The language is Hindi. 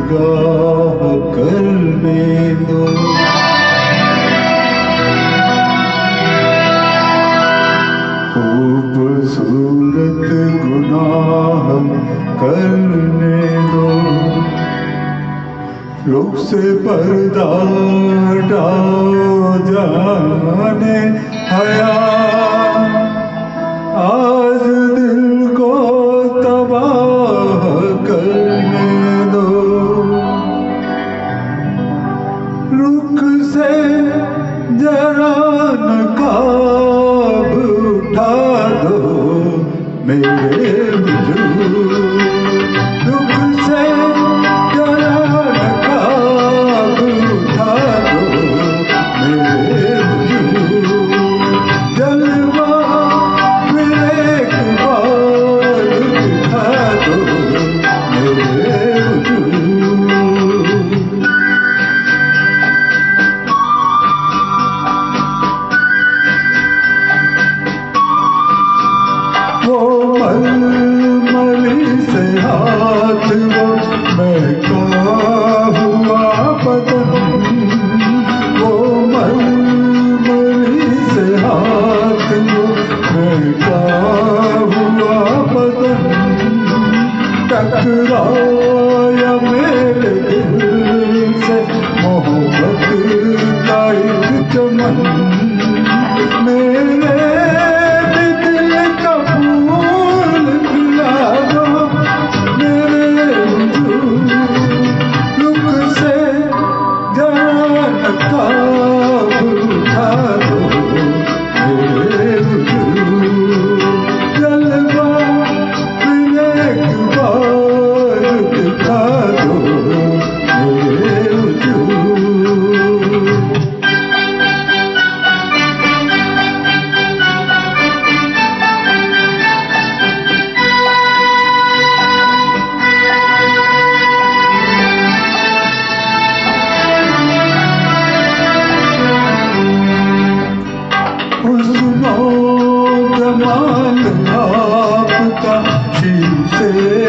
निगाह करने दो। खूबसूरत गुनाह करने दो। रुख से पर्दा हटाओ जाने हया, आज दिल को तबाह करने दो। रुख से जरा नकाब उठा दो मेरे वजूद। रुख से जरा नकाब उठा दो मेरे वजूद। जलवा फिर एक बार दिखा दो मेरे वजूद। वो मलमली से हाथ, वो महका हुआ बदन, वो मलमली से हाथ, वो महका हुआ बदन, टकराया मेरे दिल से मोहब्बत का एक चमन। मेरे जमाल आपका शीशे